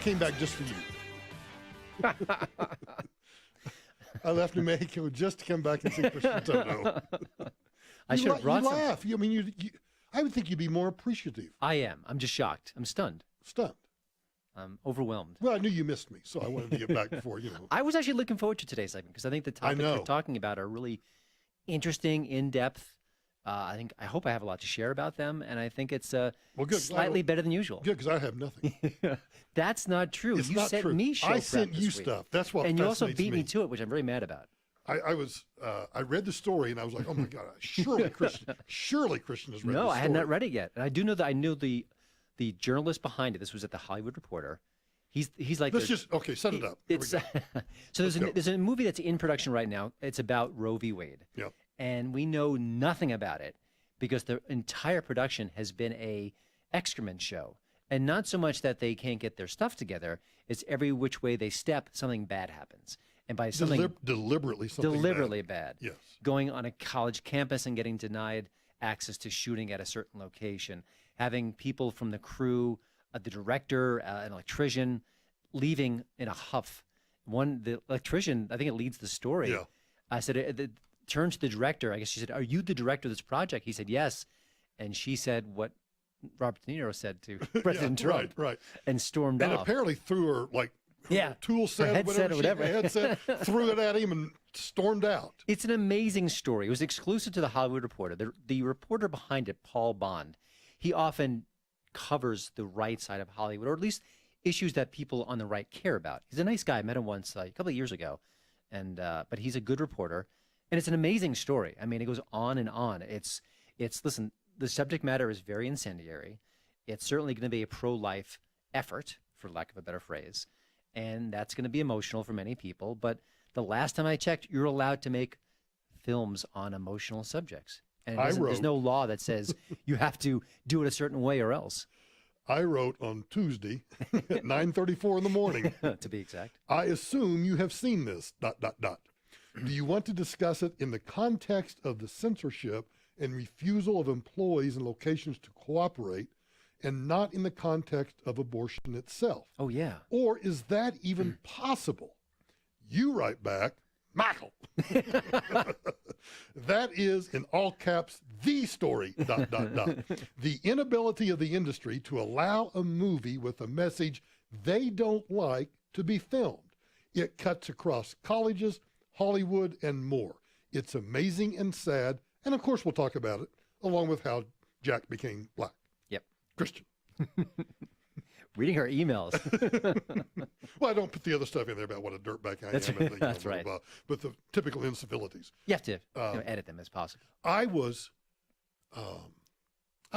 came back just for you. I left New Mexico just to come back and see Christian Toto. I should have brought you some. laugh. I mean, I would think you'd be more appreciative. I am. I'm just shocked. I'm stunned. Stunned. I'm overwhelmed. Well, I knew you missed me, so I wanted to get back before, I was actually looking forward to today's segment because I think the topics we're talking about are really interesting, in-depth. I hope I have a lot to share about them, and I think it's slightly better than usual. Good, because I have nothing. That's not true. It's you not sent true. me show I prep sent this you week. stuff. That's what and you also fascinates beat me to it, which I'm very mad about. I read the story and I was like, oh my God, surely Christian has read No, this I had not read it yet. And I do know that I knew the journalist behind it. This was at the Hollywood Reporter. He's like, let's just set it up. So there's a movie that's in production right now. It's about Roe v. Wade. Yep. And we know nothing about it because the entire production has been a excrement show. And not so much that they can't get their stuff together. It's every which way they step, something bad happens. And by something deliberately bad. Yes. Going on a college campus and getting denied access to shooting at a certain location, having people from the crew, the director, an electrician, leaving in a huff. The electrician, I think it leads the story. Yeah. I said, it turned to the director. I guess she said, "Are you the director of this project?" He said, "Yes." And she said what Robert De Niro said to President Trump. Right. And stormed off. And apparently threw her tool set, whatever. Headset, threw it at him and stormed out. It's an amazing story. It was exclusive to the Hollywood Reporter. The reporter behind it, Paul Bond, he often covers the right side of Hollywood, or at least issues that people on the right care about. He's a nice guy. I met him once a couple of years ago, and but he's a good reporter, and it's an amazing story. I mean, it goes on and on. It's listen, the subject matter is very incendiary. It's certainly going to be a pro-life effort, for lack of a better phrase. And that's going to be emotional for many people. But the last time I checked, you're allowed to make films on emotional subjects. And there's no law that says you have to do it a certain way or else. I wrote on Tuesday at 9:34 in the morning. To be exact. I assume you have seen this, ... Do you want to discuss it in the context of the censorship and refusal of employees and locations to cooperate, and not in the context of abortion itself? Oh, yeah. Or is that even possible? You write back, Michael. That is, in all caps, the story, ... The inability of the industry to allow a movie with a message they don't like to be filmed. It cuts across colleges, Hollywood, and more. It's amazing and sad. And of course, we'll talk about it, along with how Jack became black. Yep. Christian. Reading her emails. Well, I don't put the other stuff in there about what a dirtbag I am. And things, that's right. But the typical incivilities. You have to edit them as possible. I was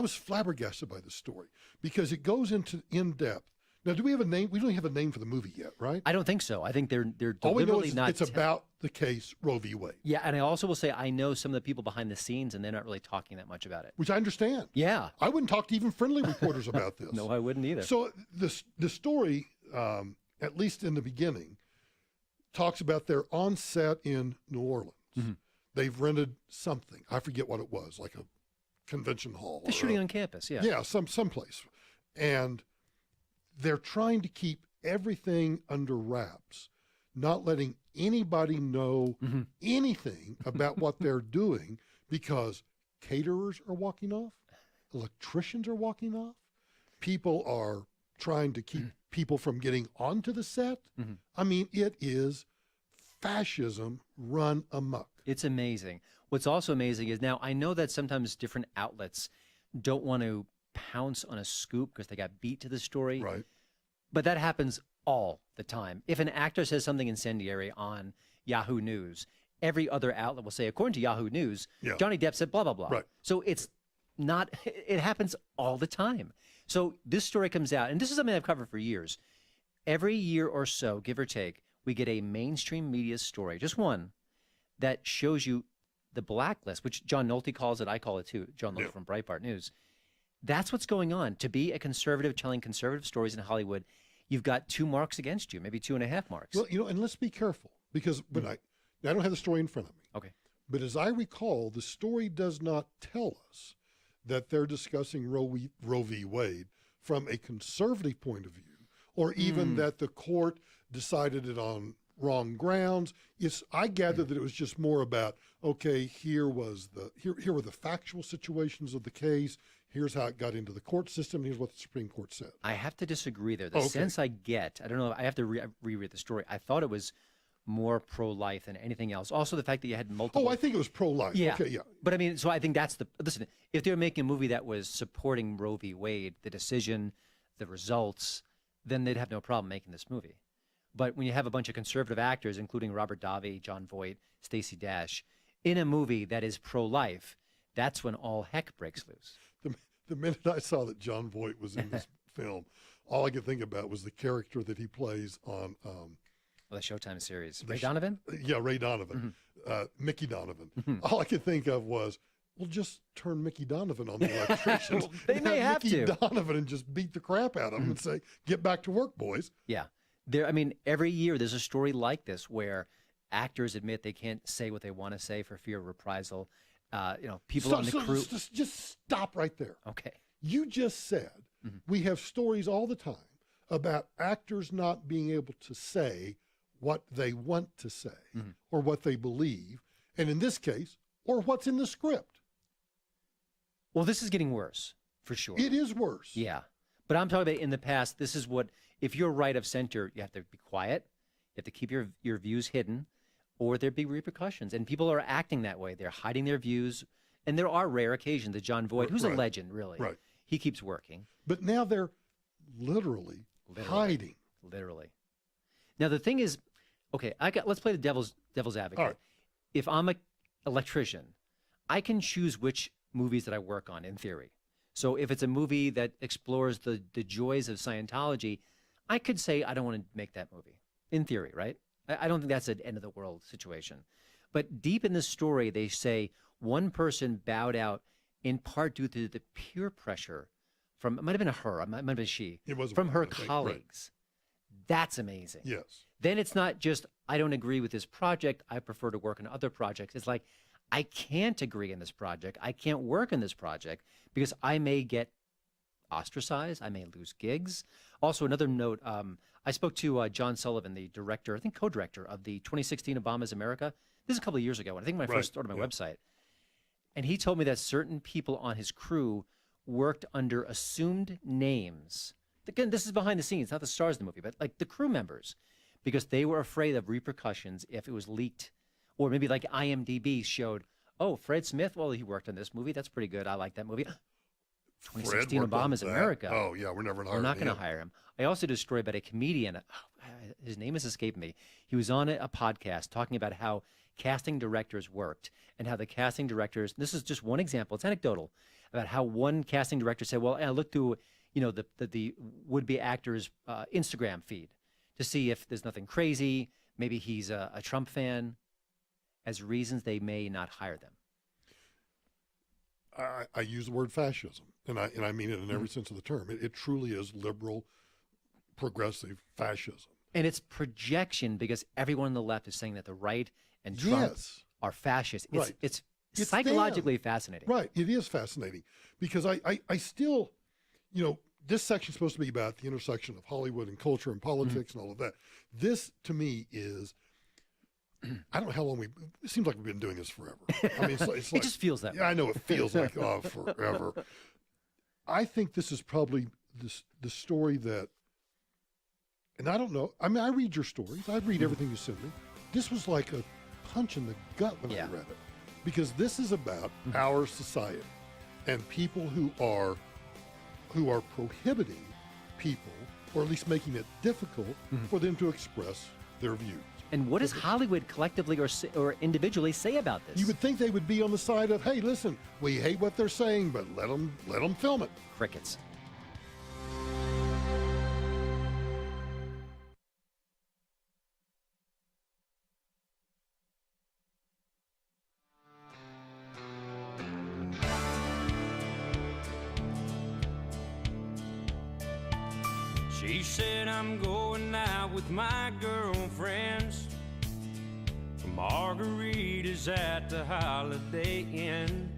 flabbergasted by this story because it goes into in-depth. Now, do we have a name? We don't have a name for the movie yet, right? I don't think so. I think they're all we know deliberately is not. It's about the case Roe v. Wade. Yeah, and I also will say I know some of the people behind the scenes, and they're not really talking that much about it. Which I understand. Yeah. I wouldn't talk to even friendly reporters about this. No, I wouldn't either. So the story, at least in the beginning, talks about their on-set in New Orleans. Mm-hmm. They've rented something. I forget what it was, like a convention hall. The shooting on campus, yeah. Yeah, someplace. And they're trying to keep everything under wraps, not letting anybody know anything about what they're doing, because caterers are walking off, electricians are walking off, people are trying to keep people from getting onto the set. Mm-hmm. I mean, it is fascism run amok. It's amazing. What's also amazing is now I know that sometimes different outlets don't want to pounce on a scoop because they got beat to the story. Right. But that happens all the time. If an actor says something incendiary on Yahoo News, every other outlet will say, according to Yahoo News, Johnny Depp said blah, blah, blah. Right. So it's not, it happens all the time. So this story comes out, and this is something I've covered for years. Every year or so, give or take, we get a mainstream media story, just one, that shows you the blacklist, which John Nolte calls it. I call it too. John Nolte from Breitbart News. That's what's going on. To be a conservative telling conservative stories in Hollywood, you've got 2 marks against you, maybe 2.5 marks. Well, and let's be careful, because when I don't have the story in front of me. Okay. But as I recall, the story does not tell us that they're discussing Roe v. Wade from a conservative point of view, or even that the court decided it on wrong grounds. I gather that it was just more about, okay, here were the factual situations of the case. Here's how it got into the court system. Here's what the Supreme Court said. I have to disagree there. The sense I get, I don't know, I have to reread the story. I thought it was more pro-life than anything else. Also, the fact that you had multiple. Oh, I think it was pro-life. Yeah. Okay, yeah. But I mean, so I think listen, if they were making a movie that was supporting Roe v. Wade, the decision, the results, then they'd have no problem making this movie. But when you have a bunch of conservative actors, including Robert Davi, John Voight, Stacey Dash, in a movie that is pro-life, that's when all heck breaks loose. The minute I saw that John Voight was in this film, all I could think about was the character that he plays on the Showtime series. Ray Donovan? Yeah, Ray Donovan. Mickey Donovan. All I could think of was, well, just turn Mickey Donovan on the electricians. They may have Mickey to. Donovan and just beat the crap out of him and say, get back to work, boys. Yeah. Every year there's a story like this where actors admit they can't say what they want to say for fear of reprisal. People on the crew. Just stop right there. Okay. You just said we have stories all the time about actors not being able to say what they want to say or what they believe, and in this case, or what's in the script. Well, this is getting worse, for sure. It is worse. Yeah. But I'm talking about in the past, this is what, if you're right of center, you have to be quiet, you have to keep your views hidden, or there'd be repercussions. And people are acting that way. They're hiding their views. And there are rare occasions that John Voight, who's a legend, really, he keeps working. But now they're literally hiding. Literally. Now, the thing is, okay, let's play the devil's advocate. All right. If I'm an electrician, I can choose which movies that I work on, in theory. So if it's a movie that explores the joys of Scientology, I could say I don't want to make that movie, in theory, right? I don't think that's an end-of-the-world situation. But deep in the story, they say one person bowed out in part due to the peer pressure from, it might have been her, it might have been she, from her colleagues. Right. That's amazing. Yes. Then it's not just, I don't agree with this project, I prefer to work on other projects. It's like, I can't agree in this project, I can't work in this project because I may get ostracized, I may lose gigs. Also, another note, I spoke to John Sullivan, the director, I think co-director of the 2016 Obama's America. This is a couple of years ago, I think when I first started my website. And he told me that certain people on his crew worked under assumed names. Again, this is behind the scenes, not the stars of the movie, but like the crew members, because they were afraid of repercussions if it was leaked. Or maybe like IMDb showed, oh, Fred Smith, well, he worked on this movie. That's pretty good. I like that movie. 2016 Obama's America. Oh, yeah, we're never going to hire him. We're not going to hire him. I also did a story about a comedian. His name has escaped me. He was on a podcast talking about how casting directors worked and how the casting directors, this is just one example, it's anecdotal, about how one casting director said, well, I looked through, the would-be actor's Instagram feed to see if there's nothing crazy. Maybe he's a Trump fan. As reasons they may not hire them. I use the word fascism, and I mean it in every sense of the term. It truly is liberal, progressive fascism. And it's projection because everyone on the left is saying that the right and Trump are fascist. It's psychologically fascinating. Right. It is fascinating because I still, this section's supposed to be about the intersection of Hollywood and culture and politics and all of that. This, to me, is... I don't know how long it seems like we've been doing this forever. I mean, it's like, it just feels that way. Yeah, I know it feels like forever. I think this is probably the story that, and I don't know, I mean, I read your stories. I read everything you send me. This was like a punch in the gut when I read it. Because this is about our society and people who are prohibiting people, or at least making it difficult for them to express their views. And what does Hollywood collectively or individually say about this? You would think they would be on the side of, hey, listen, we hate what they're saying, but let them film it. Crickets. She said, I'm going out with my girlfriends for margaritas at the Holiday Inn.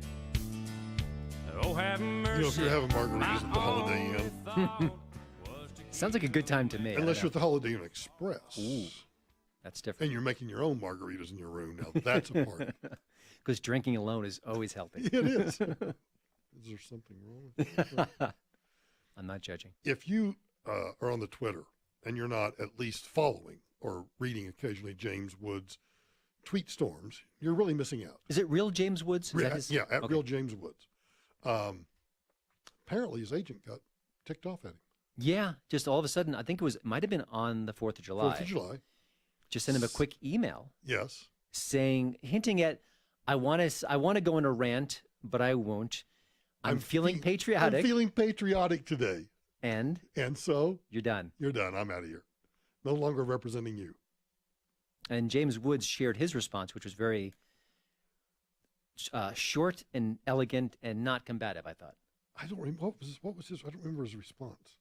Oh, have mercy. If you're having margaritas at the Holiday Inn. Sounds like a good time to me. Unless you're at the Holiday Inn Express. Ooh, that's different. And you're making your own margaritas in your room. Now, that's a party. Because drinking alone is always healthy. It is. Is there something wrong with that? I'm not judging. If you are on the Twitter and you're not at least following or reading occasionally James Woods' tweet storms, you're really missing out. Is it real James Woods? Is that his... Yeah, at okay. Real James Woods. Apparently his agent got ticked off at him. Yeah, just all of a sudden, I think it might have been on the 4th of July. 4th of July. Just sent him a quick email. Yes. Hinting at, I want to go on a rant, but I won't. I'm feeling patriotic. I'm feeling patriotic today. And so? You're done. You're done. I'm out of here. No longer representing you. And James Woods shared his response, which was very short and elegant and not combative, I thought. I don't remember. What was his? I don't remember his response.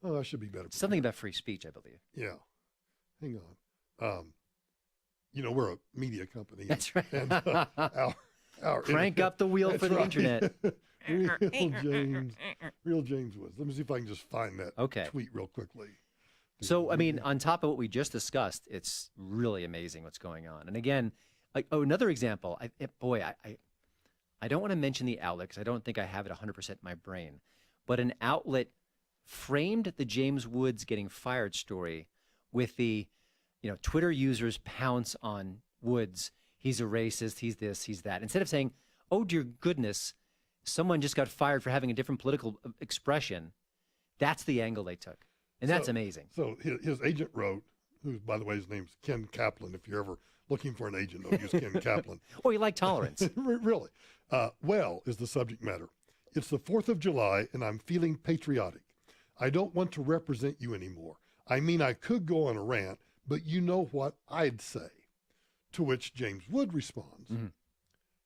Oh, I should be better. Something about free speech, I believe. Yeah. Hang on. We're a media company. That's right. And, our crank up the wheel for the internet. Real James Woods. Let me see if I can just find that tweet real quickly. So, I mean, on top of what we just discussed, it's really amazing what's going on. And again, another example, I don't want to mention the outlet because I don't think I have it 100% in my brain, but an outlet framed the James Woods getting fired story with the, Twitter users pounce on Woods. He's a racist. He's this, he's that. Instead of saying, oh, dear goodness, someone just got fired for having a different political expression. That's the angle they took. And that's amazing. So his agent wrote, who, by the way, his name's Ken Kaplan. If you're ever looking for an agent, don't use Ken Kaplan. Oh, you like tolerance. Really. Well is the subject matter. It's the 4th of July, and I'm feeling patriotic. I don't want to represent you anymore. I mean, I could go on a rant, but you know what I'd say. To which James Wood responds. Mm-hmm.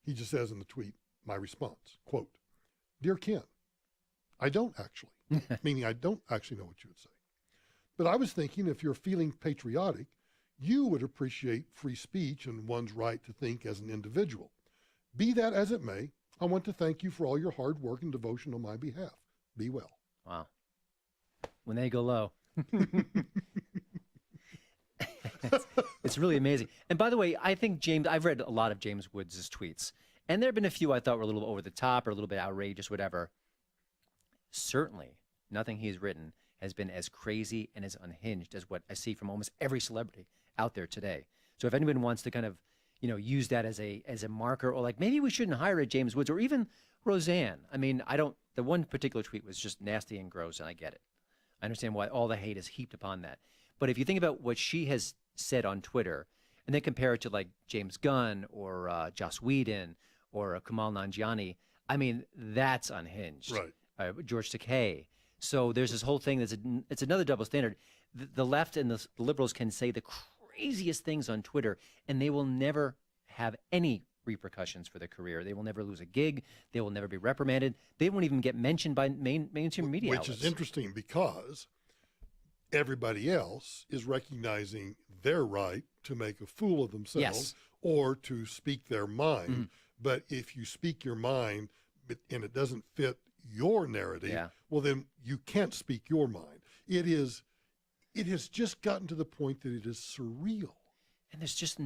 He just says in the tweet, my response, quote, Dear Ken, I don't actually, meaning I don't actually know what you would say. But I was thinking if you're feeling patriotic, you would appreciate free speech and one's right to think as an individual. Be that as it may, I want to thank you for all your hard work and devotion on my behalf. Be well. Wow. When they go low. It's really amazing. And by the way, I think I've read a lot of James Woods' tweets, and there have been a few I thought were a little over the top or a little bit outrageous, whatever. Certainly, nothing he's written has been as crazy and as unhinged as what I see from almost every celebrity out there today. So if anyone wants to kind of, use that as a marker, or like maybe we shouldn't hire a James Woods or even Roseanne. I mean, the one particular tweet was just nasty and gross, and I get it. I understand why all the hate is heaped upon that. But if you think about what she has said on Twitter, and then compare it to like James Gunn or Joss Whedon or Kumail Nanjiani, I mean, that's unhinged. Right. George Takei. So there's this whole thing it's another double standard. The left and the liberals can say the craziest things on Twitter, and they will never have any repercussions for their career. They will never lose a gig. They will never be reprimanded. They won't even get mentioned by mainstream media outlets. Which is interesting because everybody else is recognizing their right to make a fool of themselves or to speak their mind. Mm-hmm. But if you speak your mind and it doesn't fit your narrative, well, then you can't speak your mind. It has just gotten to the point that it is surreal. And there's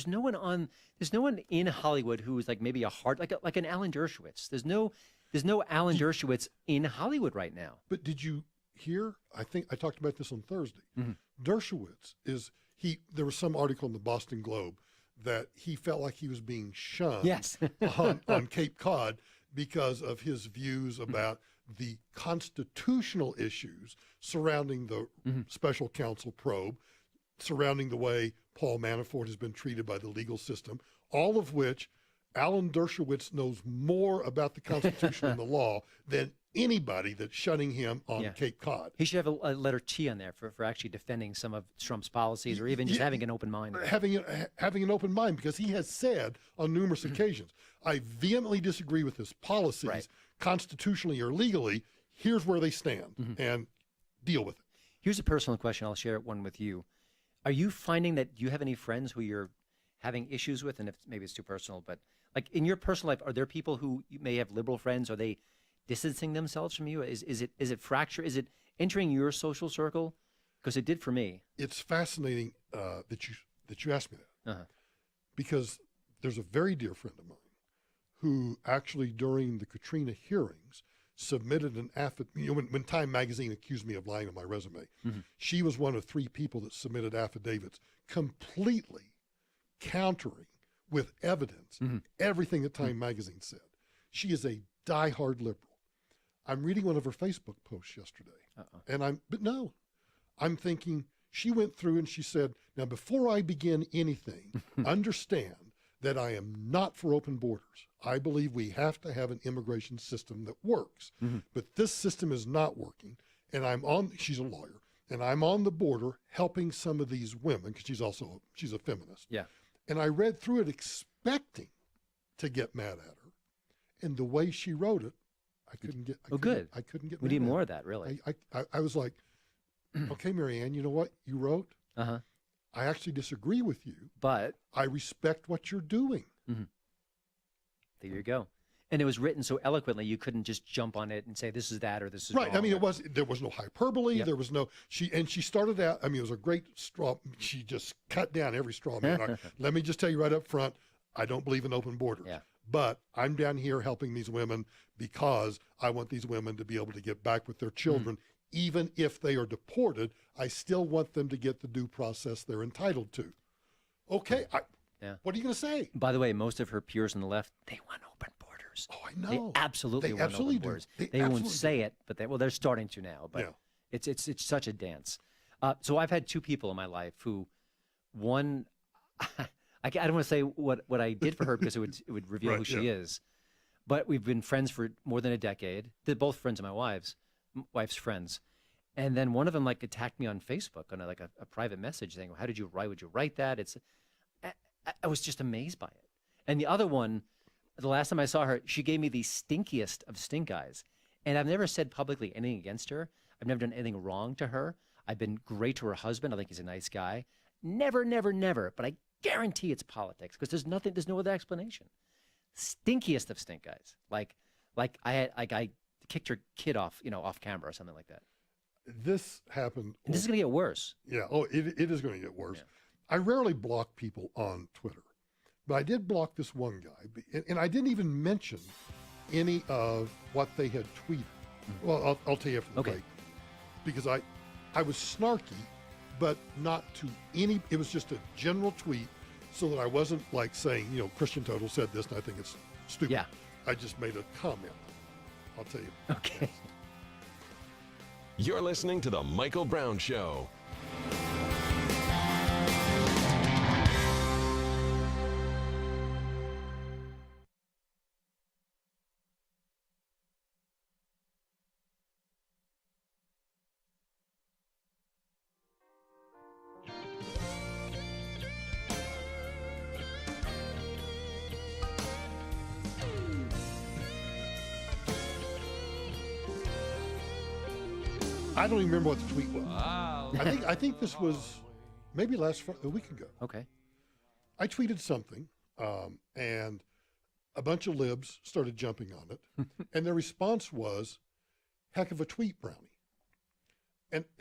no one in Hollywood who is like maybe like an Alan Dershowitz. There's no Alan Dershowitz in Hollywood right now. But did you hear? I think I talked about this on Thursday. Mm-hmm. Dershowitz there was some article in the Boston Globe that he felt like he was being shunned on Cape Cod because of his views about the constitutional issues surrounding the special counsel probe, surrounding the way Paul Manafort has been treated by the legal system, all of which Alan Dershowitz knows more about the Constitution and the law than anybody that's shunning him on Cape Cod. He should have a letter T on there for actually defending some of Trump's policies, or even just having an open mind. Having an open mind, because he has said on numerous occasions, I vehemently disagree with his policies, constitutionally or legally. Here's where they stand, and deal with it. Here's a personal question. I'll share one with you. Are you finding that you have any friends who you're having issues with? And if maybe it's too personal, but like in your personal life, are there people who you may have liberal friends? Are they distancing themselves from you? Is it fracture? Is entering your social circle? Because it did for me. It's fascinating that you asked me that, Uh-huh. because there's a very dear friend of mine who actually during the Katrina hearings submitted an affidavit. When Time Magazine accused me of lying on my resume, she was one of 3 people that submitted affidavits completely countering with evidence everything that Time Magazine said. She is a diehard liberal. I'm reading one of her Facebook posts yesterday, and I'm thinking, she went through and she said, now before I begin anything, understand that I am not for open borders. I believe we have to have an immigration system that works, but this system is not working. And she's a lawyer, and I'm on the border helping some of these women, because she's a feminist. Yeah. And I read through it expecting to get mad at her. And the way she wrote it, I couldn't get We need more of that, really. I was like, okay, Marianne, you know what you wrote? Uh-huh. I actually disagree with you, But I respect what you're doing. there you go. And it was written so eloquently, you couldn't just jump on it and say, this is that or this is Right. wrong. I mean, there was no hyperbole. Yep. There was no, she started out, I mean, it was a great straw. She just cut down every straw man. Let me just tell you right up front, I don't believe in open borders. Yeah. But I'm down here helping these women because I want these women to be able to get back with their children. Even if they are deported, I still want them to get the due process they're entitled to. Okay. What are you going to say? By the way, most of her peers on the left, they want open borders. Oh, I know. They absolutely want open borders. They won't say it, but they're starting to now. But it's such a dance. So I've had 2 people in my life who, one, I don't want to say what I did for her because it would reveal who she is. But we've been friends for more than a decade. They're both friends of my wife's friends. And then one of them attacked me on Facebook on a private message saying, well, how did you write? Would you write that? I was just amazed by it. And the other one, the last time I saw her, she gave me the stinkiest of stink eyes. And I've never said publicly anything against her. I've never done anything wrong to her. I've been great to her husband. I think he's a nice guy. Never, never, never. But I guarantee it's politics because there's no other explanation. Stinkiest of stink eyes. Like I kicked her kid off camera or something like that. This happened. And this is going to get worse. Yeah. Oh, it is going to get worse. Yeah. I rarely block people on Twitter, but I did block this one guy, and I didn't even mention any of what they had tweeted. Well, I'll tell you after the break, because I was snarky, but not to any. It was just a general tweet, so that I wasn't saying, Christian Toto said this, and I think it's stupid. Yeah. I just made a comment. I'll tell you. Okay. You're listening to The Michael Brown Show. I don't even remember what the tweet was. I think this was maybe a week ago. Okay. I tweeted something, and a bunch of libs started jumping on it, and their response was, "Heck of a tweet, Brownie."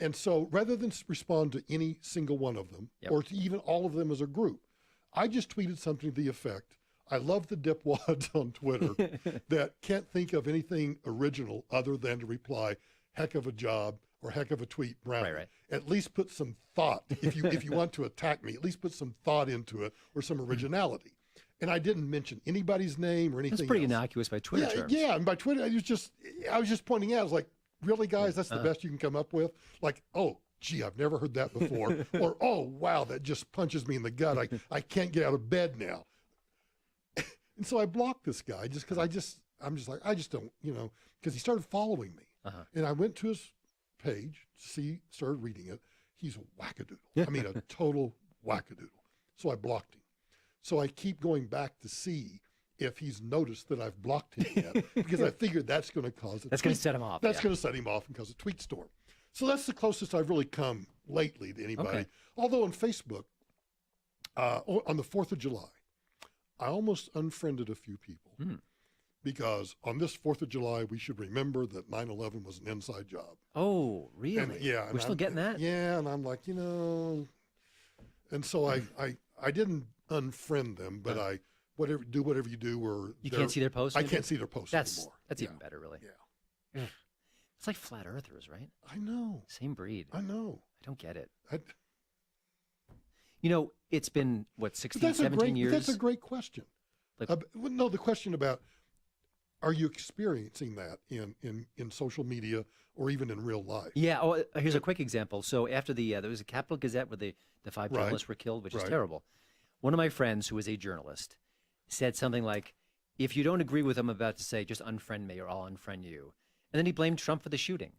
And so rather than respond to any single one of them, or to even all of them as a group, I just tweeted something to the effect, I love the dipwads on Twitter that can't think of anything original other than to reply, "Heck of a job," or "Heck of a tweet, Brownie." Right. At least put some thought. If you want to attack me, at least put some thought into it or some originality. And I didn't mention anybody's name or anything. That's pretty else. Innocuous by Twitter terms. Yeah, and by Twitter, I was just pointing out. I was like, really, guys, that's the best you can come up with? Like, oh, gee, I've never heard that before. Or, oh, wow, that just punches me in the gut. I can't get out of bed now. And so I blocked this guy just because I'm just like, I just don't, because he started following me. And I went to his page, started reading it. He's a wackadoodle. I mean, a total wackadoodle. So I blocked him. So I keep going back to see if he's noticed that I've blocked him yet, because I figured that's going to cause That's going to set him off. That's going to set him off and cause a tweet storm. So that's the closest I've really come lately to anybody. Okay. Although on Facebook, on the 4th of July, I almost unfriended a few people because on this 4th of July, we should remember that 9/11 was an inside job. Oh, really? And, yeah. We're still getting that? Yeah, and I'm like, and so I didn't unfriend them, but I do whatever you do where you can't see their posts. I can't see their posts anymore. That's even better, really. Yeah. It's like flat earthers, right? I know. Same breed. I know. I don't get it. I, It's been, what, 16, 17 years? That's a great question. No, the question about, are you experiencing that in social media or even in real life? Yeah. Oh, here's a quick example. So after there was a Capitol Gazette where the 5 journalists were killed, which is terrible. One of my friends, who is a journalist, said something like, if you don't agree with what I'm about to say, just unfriend me or I'll unfriend you. And then he blamed Trump for the shooting.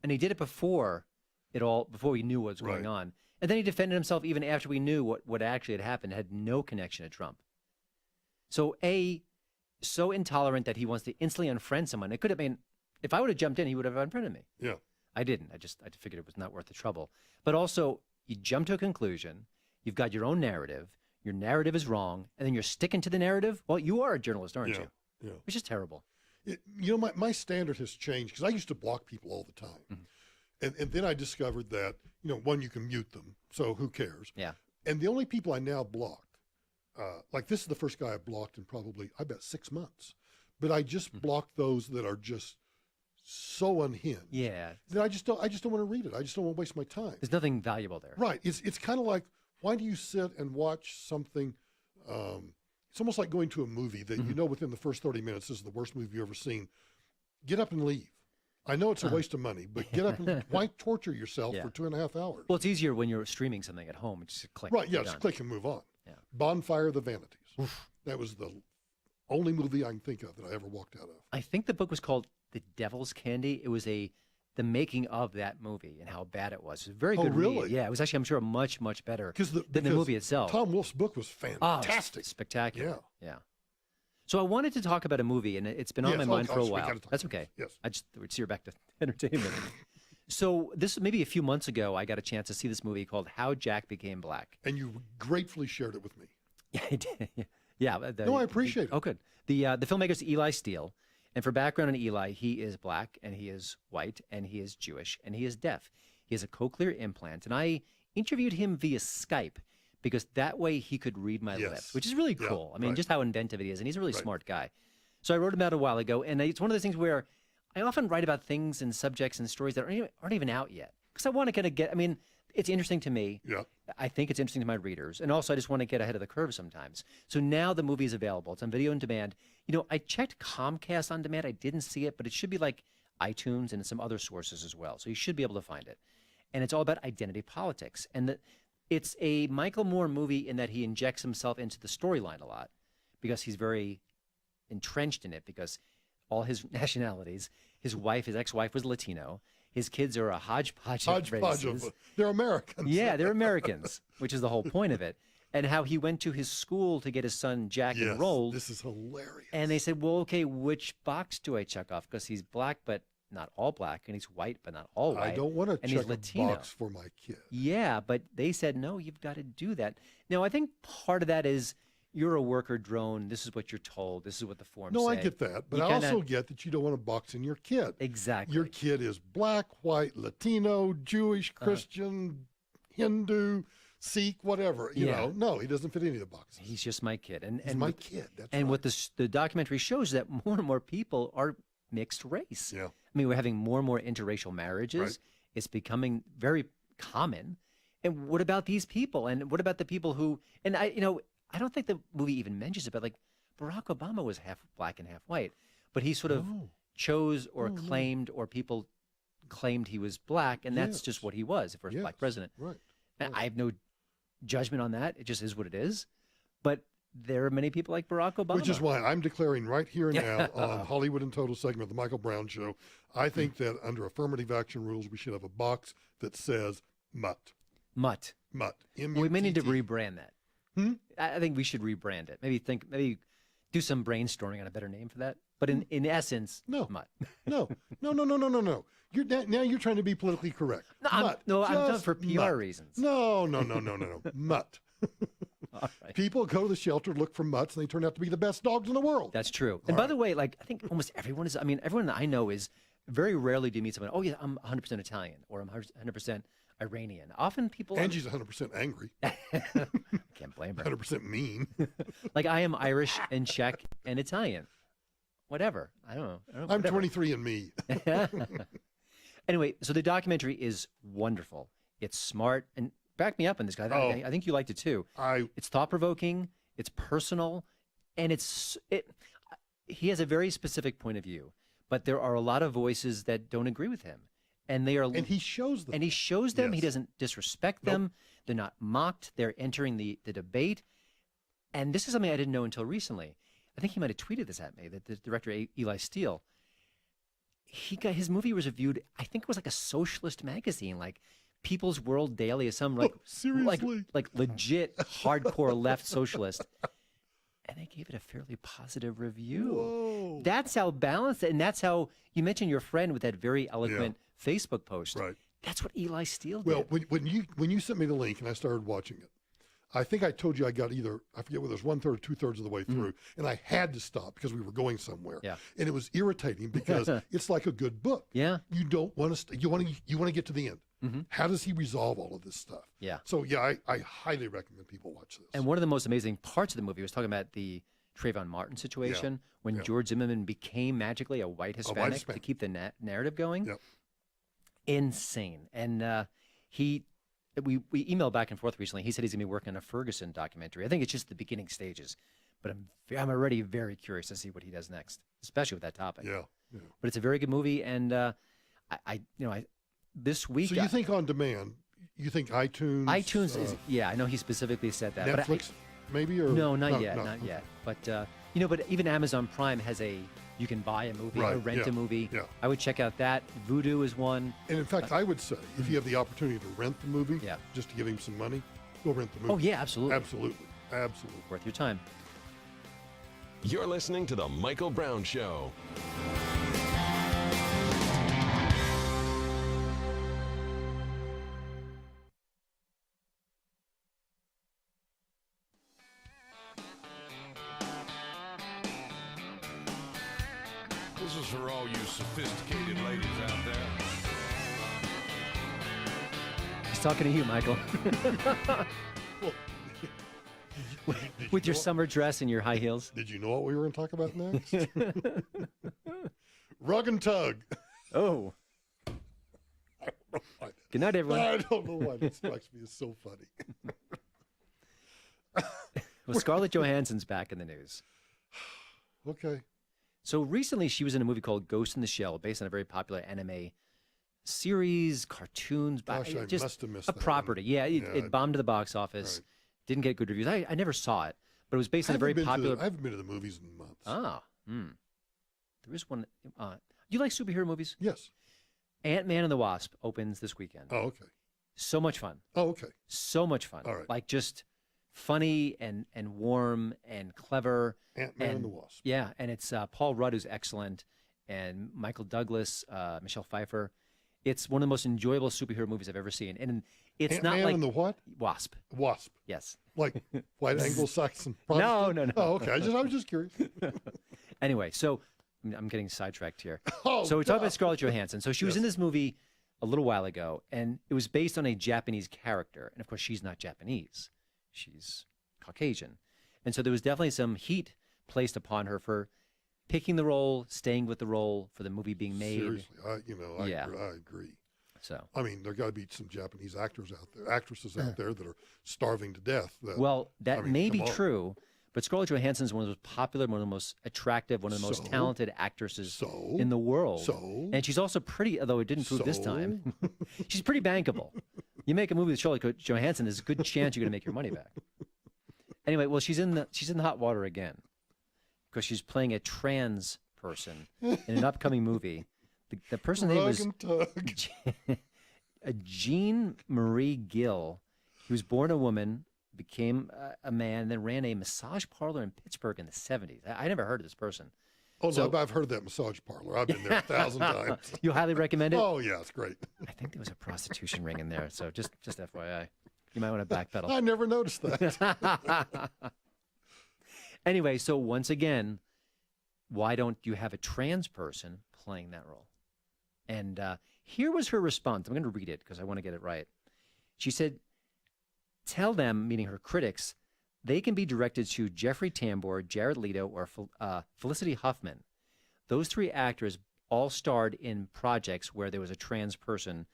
And he did it before we knew what was going on. And then he defended himself even after we knew what actually had happened, had no connection to Trump. So so intolerant that he wants to instantly unfriend someone. It could have been, if I would have jumped in, he would have unfriended me. Yeah. I didn't. I figured it was not worth the trouble. But also, you jump to a conclusion. You've got your own narrative. Your narrative is wrong. And then you're sticking to the narrative. Well, you are a journalist, aren't you? Yeah. Which is terrible. My standard has changed because I used to block people all the time. Mm-hmm. And then I discovered that, one, you can mute them. So who cares? Yeah. And the only people I now block, like this is the first guy I blocked in probably, I bet 6 months. But I just block those that are just so unhinged. Yeah. That I just don't want to read it. I just don't want to waste my time. There's nothing valuable there. Right. It's kind of like, why do you sit and watch something? It's almost like going to a movie that within the first 30 minutes, this is the worst movie you've ever seen. Get up and leave. I know it's a waste of money, but get up and why torture yourself for 2.5 hours? Well, it's easier when you're streaming something at home. Just click. Right, yeah, just click and move on. Yeah. Bonfire of the Vanities. Oof. That was the only movie I can think of that I ever walked out of. I think the book was called The Devil's Candy. It was the making of that movie and how bad it was. It was a very good really? read. Yeah, it was actually, I'm sure, much, much better than the movie itself. Tom Wolfe's book was fantastic. Spectacular. Yeah. So I wanted to talk about a movie, and it's been on my mind for a while. That's okay. Yes. I just would steer back to entertainment. So this maybe a few months ago, I got a chance to see this movie called How Jack Became Black. And you gratefully shared it with me. Yeah, I did. Yeah. No, I appreciate it. Oh, good. The filmmaker's Eli Steele. And for background on Eli, he is black, and he is white, and he is Jewish, and he is deaf. He has a cochlear implant. And I interviewed him via Skype because that way he could read my lips, which is really cool. I mean, just how inventive he is. And he's a really smart guy. So I wrote about it a while ago. And it's one of those things where I often write about things and subjects and stories that aren't even out yet. Because I want to kind of it's interesting to me. Yeah. I think it's interesting to my readers. And also, I just want to get ahead of the curve sometimes. So now the movie is available. It's on video on demand. I checked Comcast on demand. I didn't see it, but it should be like iTunes and some other sources as well. So you should be able to find it. And it's all about identity politics. And it's a Michael Moore movie in that he injects himself into the storyline a lot because he's very entrenched in it because all his nationalities, his ex-wife was Latino. His kids are a hodgepodge of races. They're Americans. Yeah, they're Americans, which is the whole point of it. And how he went to his school to get his son Jack enrolled. This is hilarious. And they said, well, okay, which box do I check off? Because he's black, but not all black, and he's white, but not all white. I don't want to check a Latino. box for my kid. Yeah, but they said, no, you've got to do that. Now, I think part of that is you're a worker drone. This is what you're told. This is what the forms say. No, I get that. But I also get that you don't want to box in your kid. Exactly. Your kid is black, white, Latino, Jewish, Christian, Hindu, Sikh, whatever. You know, no, he doesn't fit any of the boxes. He's just my kid. He's my kid. That's and right. what the documentary shows is that more and more people are mixed race. Yeah. I mean, we're having more and more interracial marriages. Right. It's becoming very common. And what about these people? And what about the people who? And I don't think the movie even mentions it, but like Barack Obama was half black and half white, but he sort of chose or claimed, or people claimed he was black, and that's just what he was, the first black president. Right. And I have no judgment on that. It just is what it is. But there are many people like Barack Obama. Which is why I'm declaring right here and now on Hollywood in Total segment of the Michael Brown Show, I think that under affirmative action rules, we should have a box that says mutt. Mutt. Mutt. We may need to rebrand that. I think we should rebrand it. Maybe do some brainstorming on a better name for that. But in essence, mutt. No. Now you're trying to be politically correct. I'm done for PR reasons. No. Mutt. All right. People go to the shelter to look for mutts, and they turn out to be the best dogs in the world. That's true. And by the way, like I think almost everyone is. I mean, everyone that I know is very rarely do you meet someone. Oh yeah, I'm 100% Italian or I'm 100% Iranian. Often people. Angie's 100% angry. Can't blame her. 100% mean. Like I am Irish and Czech and Italian. Whatever. I don't know. I'm whatever. 23 and me. Anyway, so the documentary is wonderful. It's smart and back me up on this guy. I think you liked it too. It's thought provoking. It's personal, and he has a very specific point of view. But there are a lot of voices that don't agree with him, and he shows them. And he shows them. Yes. He doesn't disrespect them. They're not mocked. They're entering the debate. And this is something I didn't know until recently. I think he might have tweeted this at me. That the director Eli Steele. His movie was reviewed. I think it was like a socialist magazine, like People's World Daily, or some seriously, like legit hardcore left socialist. And they gave it a fairly positive review. Whoa. That's how balanced, and that's how you mentioned your friend with that very eloquent Facebook post. Right. That's what Eli Steele did. Well, when you sent me the link and I started watching it, I think I told you I got I forget whether it was 1/3 or 2/3 of the way through, and I had to stop because we were going somewhere. Yeah. And it was irritating because it's like a good book. Yeah. You don't want to. You want to get to the end. Mm-hmm. How does he resolve all of this stuff? Yeah. So yeah, I highly recommend people watch this. And one of the most amazing parts of the movie was talking about the Trayvon Martin situation when George Zimmerman became magically a white Hispanic to keep the narrative going. Yep. Insane. And we emailed back and forth recently. He said he's going to be working on a Ferguson documentary. I think it's just the beginning stages, but I'm already very curious to see what he does next, especially with that topic. Yeah. But it's a very good movie, and I this week. So you think on demand? You think iTunes? iTunes is I know he specifically said that. Netflix, maybe or no, not yet. But but even Amazon Prime has you can buy a movie or rent a movie. Yeah. I would check out that. Vudu is one. And in fact, I would say if you have the opportunity to rent the movie, just to give him some money, go rent the movie. Oh yeah, absolutely. Absolutely. Worth your time. You're listening to The Michael Brown Show. This is for all you sophisticated ladies out there. He's talking to you, Michael. With your summer dress and your high heels. Did you know what we were going to talk about next? Rug and tug. Oh. Good night, everyone. I don't know why that strikes me as so funny. Well, Scarlett Johansson's back in the news. Okay. So recently she was in a movie called Ghost in the Shell, based on a very popular anime series, cartoons. Gosh, I just must have missed a that property. one. Yeah, it bombed to the box office. Right. Didn't get good reviews. I never saw it, but it was based on a very popular. I haven't been to the movies in months. There is one. You like superhero movies? Yes. Ant-Man and the Wasp opens this weekend. Oh, okay. So much fun. Oh, okay. So much fun. All right. Like just funny and warm and clever. Ant-Man and the Wasp. Yeah, and it's Paul Rudd, who's excellent, and Michael Douglas, Michelle Pfeiffer. It's one of the most enjoyable superhero movies I've ever seen. And it's Ant-Man not like and the what? Wasp. Wasp. Yes. Like white Anglo-Saxon No. Oh, okay. I was just curious. Anyway, so I'm getting sidetracked here. Oh, so we talked about Scarlett Johansson. So she was in this movie a little while ago, and it was based on a Japanese character. And of course, she's not Japanese. She's Caucasian. And so there was definitely some heat placed upon her for picking the role, staying with the role, for the movie being made. Seriously, I agree. So I mean, there got to be some Japanese actresses out there that are starving to death. That may be true, but Scarlett Johansson is one of the most popular, one of the most attractive, one of the most talented actresses in the world. And she's also pretty, although it didn't prove this time. She's pretty bankable. You make a movie with Scarlett Johansson, there's a good chance you're going to make your money back. Anyway, well, she's in the hot water again because she's playing a trans person in an upcoming movie. The person's name was Jean Marie Gill. He was born a woman, became a man, then ran a massage parlor in Pittsburgh in the 70s. I never heard of this person. Oh, no, I've heard of that massage parlor. I've been there 1,000 times. You highly recommend it? Oh, yeah, it's great. I think there was a prostitution ring in there, so just FYI. You might want to backpedal. I never noticed that. Anyway, so once again, why don't you have a trans person playing that role? And here was her response. I'm going to read it because I want to get it right. She said, tell them, meaning her critics, they can be directed to Jeffrey Tambor, Jared Leto, or Felicity Huffman. Those 3 actors all starred in projects where there was a trans person,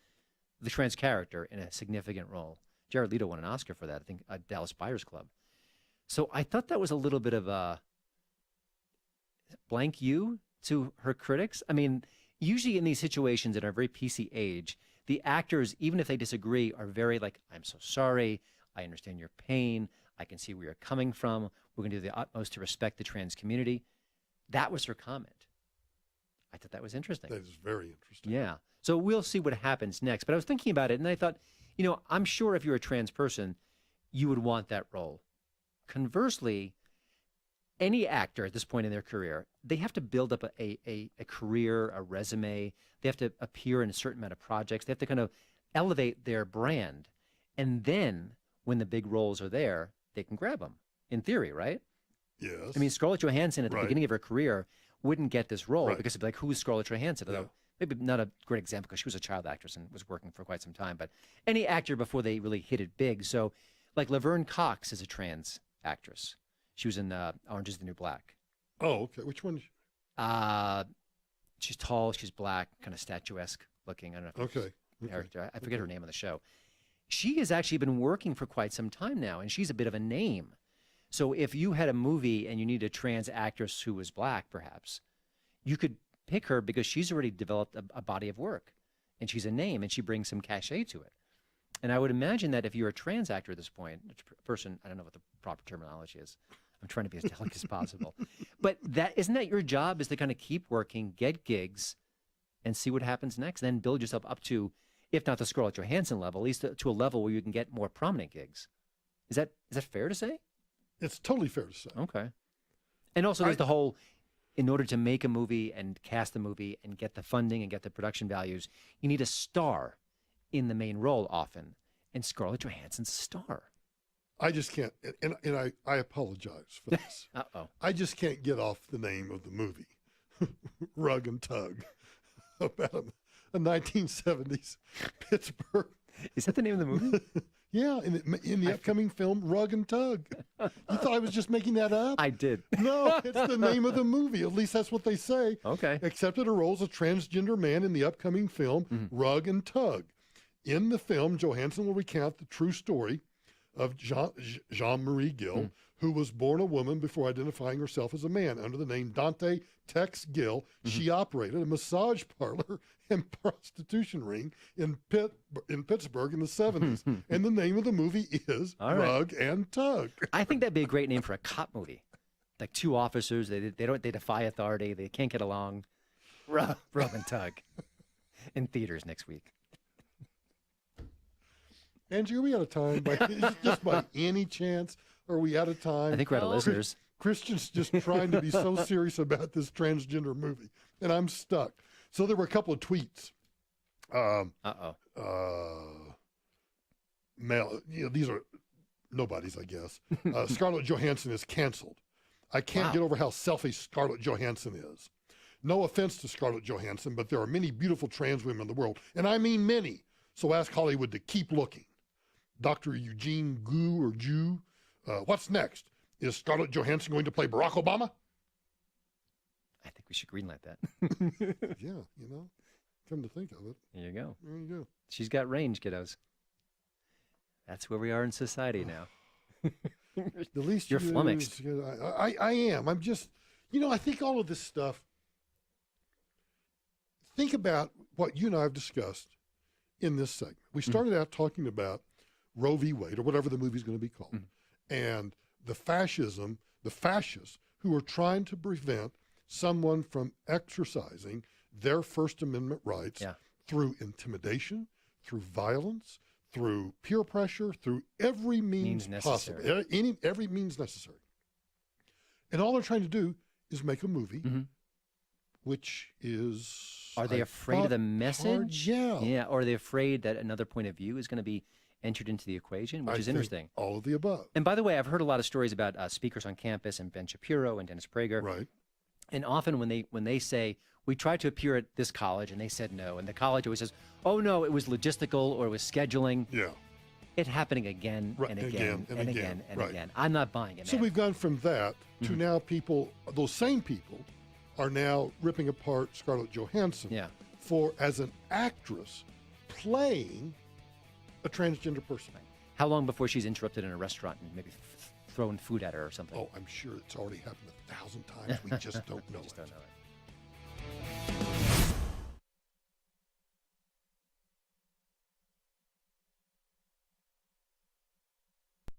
the trans character, in a significant role. Jared Leto won an Oscar for that, I think, at Dallas Buyers Club. So I thought that was a little bit of a blank you to her critics. I mean, usually in these situations in our very PC age, the actors, even if they disagree, are very like, I'm so sorry. I understand your pain. I can see where you're coming from. We're going to do the utmost to respect the trans community. That was her comment. I thought that was interesting. That is very interesting. Yeah. So we'll see what happens next. But I was thinking about it, and I thought, I'm sure if you're a trans person, you would want that role. Conversely, any actor at this point in their career, they have to build up a career, a resume. They have to appear in a certain amount of projects. They have to kind of elevate their brand. And then when the big roles are there, they can grab them, in theory, right? Yes. I mean, Scarlett Johansson at the beginning of her career wouldn't get this role because it'd be like, who's Scarlett Johansson? Although maybe not a great example because she was a child actress and was working for quite some time. But any actor before they really hit it big. So like Laverne Cox is a trans actress. She was in Orange is the New Black. Oh, okay. Which one? She's tall. She's black, kind of statuesque looking. I don't know. Okay. Character. I forget her name on the show. She has actually been working for quite some time now, and she's a bit of a name. So if you had a movie and you need a trans actress who was black, perhaps, you could pick her because she's already developed a body of work, and she's a name, and she brings some cachet to it. And I would imagine that if you're a trans actor at this point, a person, I don't know what the proper terminology is. I'm trying to be as delicate as possible. But isn't that your job, is to kind of keep working, get gigs, and see what happens next, then build yourself up to, if not the Scarlett Johansson level, at least to a level where you can get more prominent gigs. Is that fair to say? It's totally fair to say. Okay. And also there's the whole, in order to make a movie and cast a movie and get the funding and get the production values, you need a star in the main role often. And Scarlett Johansson's a star. I just can't, and I apologize for this. Uh-oh. I just can't get off the name of the movie, Rug and Tug, about a 1970s Pittsburgh. Is that the name of the movie? Yeah, in the upcoming film, Rug and Tug. You thought I was just making that up? I did. No, it's the name of the movie. At least that's what they say. Okay. Accepted a role as a transgender man in the upcoming film, Rug and Tug. In the film, Johansson will recount the true story of Jean-Marie Gill, who was born a woman before identifying herself as a man. Under the name Dante Tex Gill, she operated a massage parlor and prostitution ring in Pittsburgh in the 70s. And the name of the movie is Rug and Tug. I think that'd be a great name for a cop movie. Like two officers, they defy authority, they can't get along. Rub and Tug. In theaters next week. Angie, are we out of time? Just by any chance? Are we out of time? I think we're out of listeners. Christian's just trying to be so serious about this transgender movie, and I'm stuck. So there were a couple of tweets. These are nobody's, I guess. Scarlett Johansson is canceled. I can't get over how selfish Scarlett Johansson is. No offense to Scarlett Johansson, but there are many beautiful trans women in the world, and I mean many. So ask Hollywood to keep looking. Dr. Eugene Gu or Jew. What's next? Is Scarlett Johansson going to play Barack Obama? I think we should greenlight that. Yeah, come to think of it. There you go. There you go. She's got range, kiddos. That's where we are in society now. The least You're flummoxed. I am. I'm just, I think all of this stuff, think about what you and I have discussed in this segment. We started out talking about Roe v. Wade, or whatever the movie's going to be called, and the fascists who are trying to prevent someone from exercising their First Amendment rights through intimidation, through violence, through peer pressure, through every means possible, every means necessary. And all they're trying to do is make a movie, which is... Are they afraid of the message? Yeah. Yeah, or are they afraid that another point of view is going to be entered into the equation, which I is think interesting. all of the above. And by the way, I've heard a lot of stories about speakers on campus and Ben Shapiro and Dennis Prager. Right. And often when they say, we tried to appear at this college and they said no, and the college always says, oh no, it was logistical or it was scheduling. Yeah. It happening again Right, and again and again and right. again. I'm not buying it, So man. we've gone from that to Mm-hmm. now people, those same people are now ripping apart Scarlett Johansson Yeah. for, as an actress, playing a transgender person. How long before she's interrupted in a restaurant and maybe throwing food at her or something? Oh, I'm sure it's already happened 1,000 times. We just don't know Just it. don't know it.